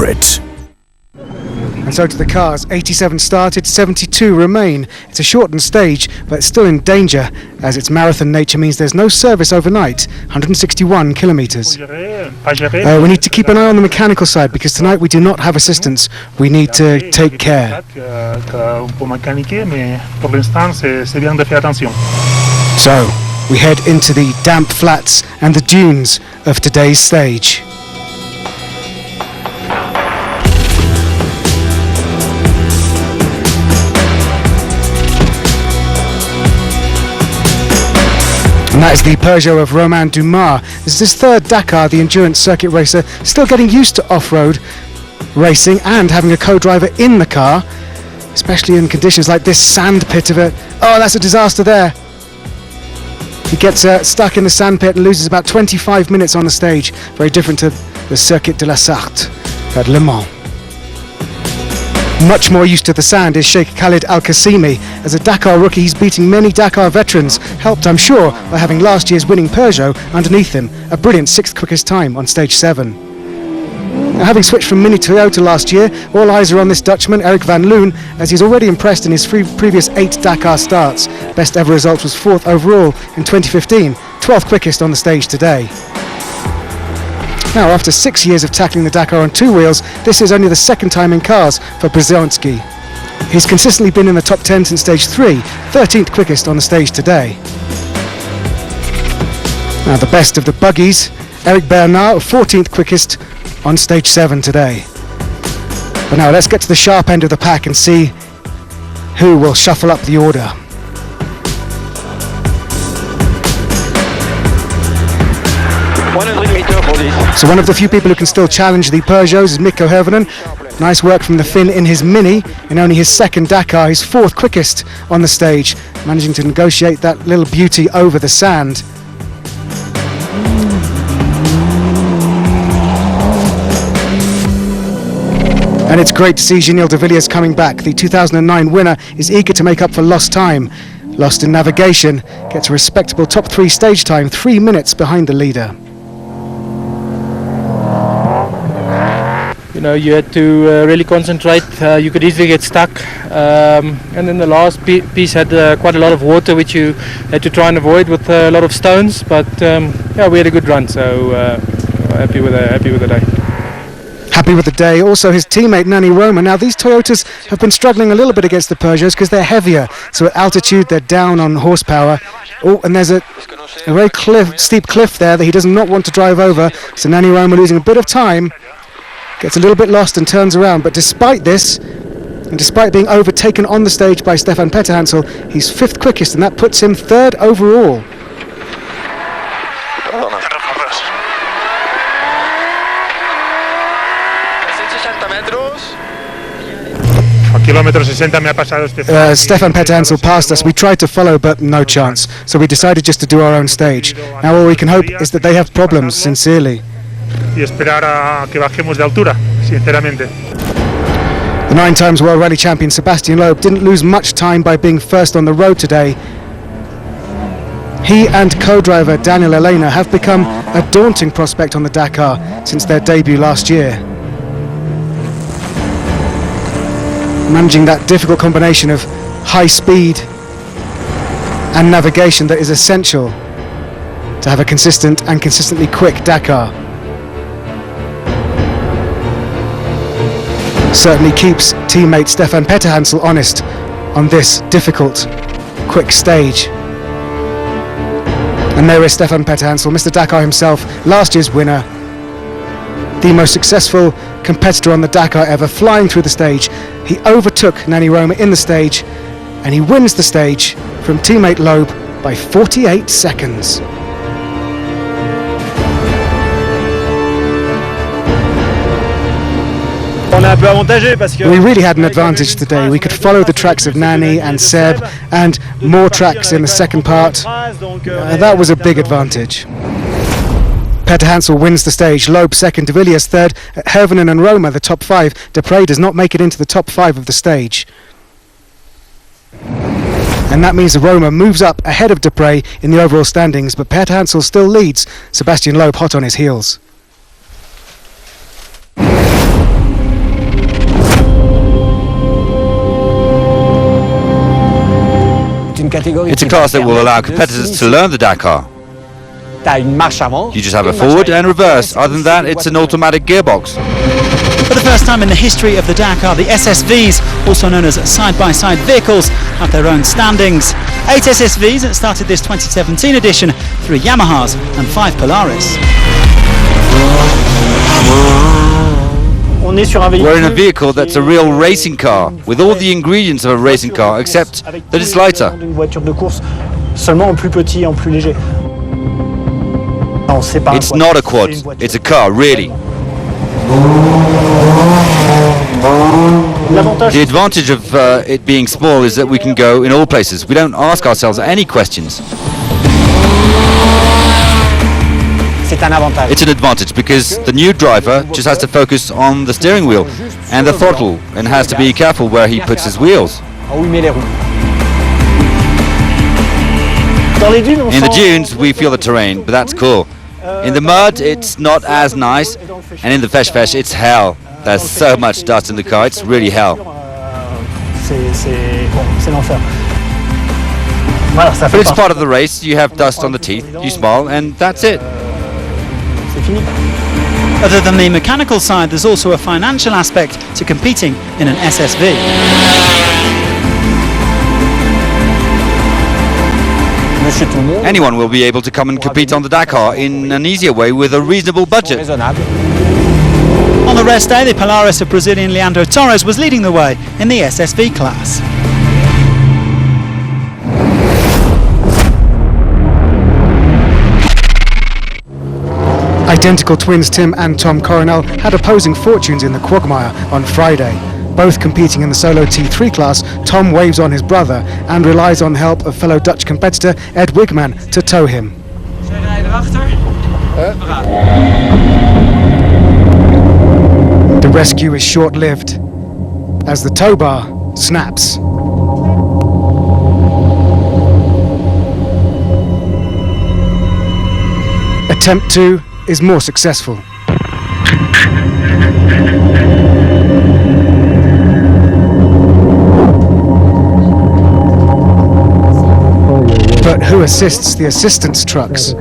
secret. And so to the cars. 87 started, 72 remain. It's a shortened stage, but it's still in danger, as its marathon nature means there's no service overnight. 161 kilometres. We need to keep an eye on the mechanical side, because tonight we do not have assistance. We need to take care. So, we head into the damp flats and the dunes of today's stage. And that is the Peugeot of Romain Dumas. This is his third Dakar, the endurance circuit racer, still getting used to off-road racing and having a co-driver in the car, especially in conditions like this sand pit of it. Oh, that's a disaster there. He gets stuck in the sand pit and loses about 25 minutes on the stage. Very different to the Circuit de la Sarthe at Le Mans. Much more used to the sand is Sheikh Khalid Al-Qasimi. As a Dakar rookie, he's beating many Dakar veterans, helped, I'm sure, by having last year's winning Peugeot underneath him. A brilliant 6th quickest time on stage 7. Now, having switched from Mini Toyota last year, all eyes are on this Dutchman, Eric van Loon, as he's already impressed in his previous 8 Dakar starts. Best ever result was 4th overall in 2015, 12th quickest on the stage today. Now, after 6 years of tackling the Dakar on 2 wheels, this is only the 2nd time in cars for Brzezinski. He's consistently been in the top 10 since stage 3, 13th quickest on the stage today. Now, the best of the buggies, Eric Bernard, 14th quickest on stage 7 today. But now let's get to the sharp end of the pack and see who will shuffle up the order. So one of the few people who can still challenge the Peugeots is Mikko Hirvonen. Nice work from the Finn in his Mini, in only his 2nd Dakar, his 4th quickest on the stage, managing to negotiate that little beauty over the sand. And it's great to see Gilles de Villiers coming back. The 2009 winner is eager to make up for lost time. Lost in navigation, gets a respectable top 3 stage time, 3 minutes behind the leader. You know, you had to really concentrate. You could easily get stuck. And then the last piece had quite a lot of water, which you had to try and avoid with a lot of stones. But yeah, we had a good run, so happy with the day. Happy with the day. Also his teammate Nani Roma. Now these Toyotas have been struggling a little bit against the Peugeots because they're heavier. So at altitude they're down on horsepower. Oh, and there's a very steep cliff there that he does not want to drive over. So Nani Roma losing a bit of time. Gets a little bit lost and turns around. But despite this, and despite being overtaken on the stage by Stefan Petterhansel, he's 5th quickest, and that puts him 3rd overall. Stefan Petterhansel passed us. We tried to follow, but no chance. So we decided just to do our own stage. Now all we can hope is that they have problems, sincerely. The 9 times World Rally Champion Sebastian Loeb didn't lose much time by being first on the road today. He and co-driver Daniel Elena have become a daunting prospect on the Dakar since their debut last year. Managing that difficult combination of high speed and navigation that is essential to have a consistent and consistently quick Dakar. Certainly keeps teammate Stefan Petterhansel honest on this difficult, quick stage. And there is Stefan Petterhansel, Mr. Dakar himself, last year's winner, the most successful competitor on the Dakar ever, flying through the stage. He overtook Nani Roma in the stage, and he wins the stage from teammate Loeb by 48 seconds. We really had an advantage today. We could follow the tracks of Nani and Seb and more tracks in the second part. That was a big advantage. Petterhansel wins the stage, Loeb 2nd, de Villiers 3rd, Hirvonen and Roma the top 5. Dupre does not make it into the top 5 of the stage. And that means that Roma moves up ahead of Dupre in the overall standings, but Petterhansel still leads, Sebastian Loeb hot on his heels. It's a class that will allow competitors to learn the Dakar. You just have a forward and reverse. Other than that, it's an automatic gearbox. For the first time in the history of the Dakar, the SSVs, also known as side-by-side vehicles, have their own standings. 8 SSVs started this 2017 edition, 3 Yamahas and 5 Polaris. We're in a vehicle that's a real racing car, with all the ingredients of a racing car, except that it's lighter. It's not a quad, it's a car, really. The advantage of it being small is that we can go in all places. We don't ask ourselves any questions. It's an advantage because the new driver just has to focus on the steering wheel and the throttle and has to be careful where he puts his wheels. In the dunes we feel the terrain, but that's cool. In the mud it's not as nice, and in the fesh it's hell. There's so much dust in the car, it's really hell. But it's part of the race, you have dust on the teeth, you smile, and that's it. Other than the mechanical side, there's also a financial aspect to competing in an SSV. Anyone will be able to come and compete on the Dakar in an easier way with a reasonable budget. On the rest day, the Polaris of Brazilian Leandro Torres was leading the way in the SSV class. Identical twins Tim and Tom Coronel had opposing fortunes in the quagmire on Friday. Both competing in the solo T3 class, Tom waves on his brother and relies on the help of fellow Dutch competitor Ed Wigman to tow him. The rescue is short-lived as the tow bar snaps. Attempt 2 is more successful. But who assists the assistance trucks?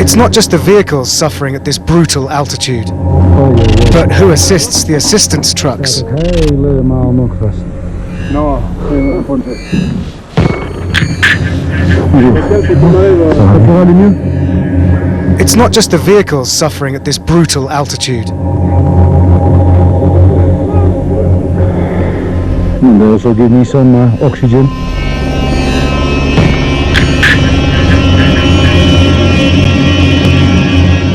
It's not just the vehicles suffering at this brutal altitude, but who assists the assistance trucks? It's not just the vehicles suffering at this brutal altitude. They also give me some oxygen.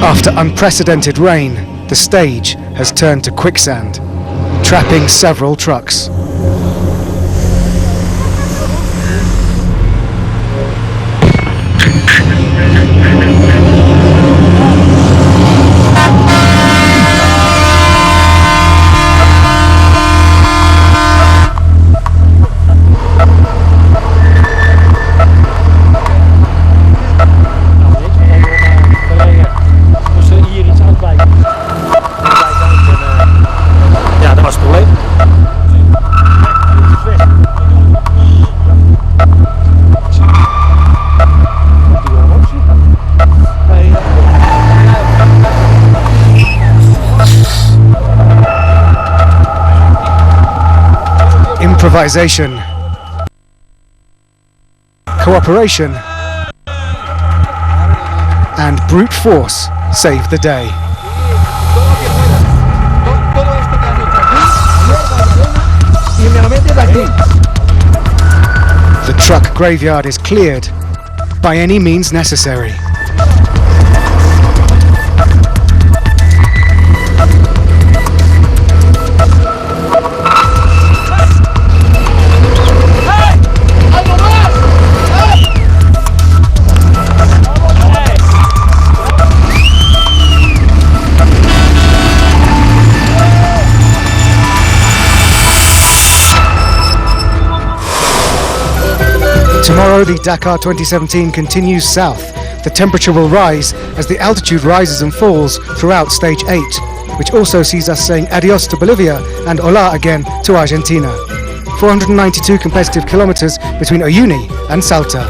After unprecedented rain, the stage has turned to quicksand, trapping several trucks. Improvisation, cooperation, and brute force save the day. The truck graveyard is cleared by any means necessary. Tomorrow, the Dakar 2017 continues south The temperature will rise as the altitude rises and falls throughout stage 8, which also sees us saying adios to Bolivia and hola again to Argentina. 492 competitive kilometers between Uyuni and Salta.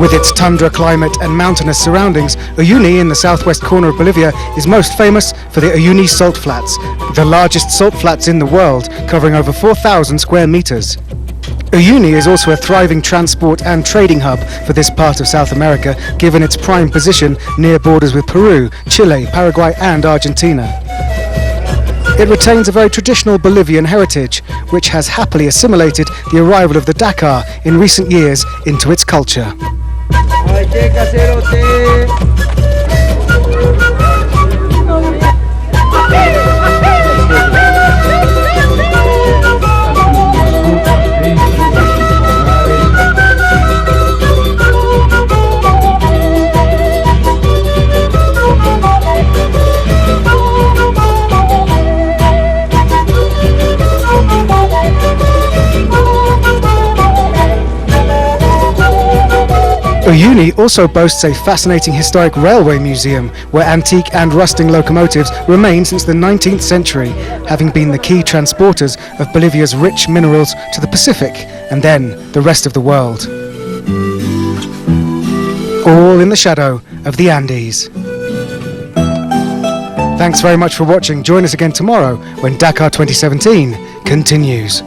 With its tundra climate and mountainous surroundings, Uyuni in the southwest corner of Bolivia is most famous for the Uyuni salt flats, the largest salt flats in the world, covering over 4,000 square meters. Uyuni is also a thriving transport and trading hub for this part of South America, given its prime position near borders with Peru, Chile, Paraguay and Argentina. It retains a very traditional Bolivian heritage, which has happily assimilated the arrival of the Dakar in recent years into its culture. Uyuni also boasts a fascinating historic railway museum where antique and rusting locomotives remain since the 19th century, having been the key transporters of Bolivia's rich minerals to the Pacific and then the rest of the world. All in the shadow of the Andes. Thanks very much for watching. Join us again tomorrow when Dakar 2017 continues.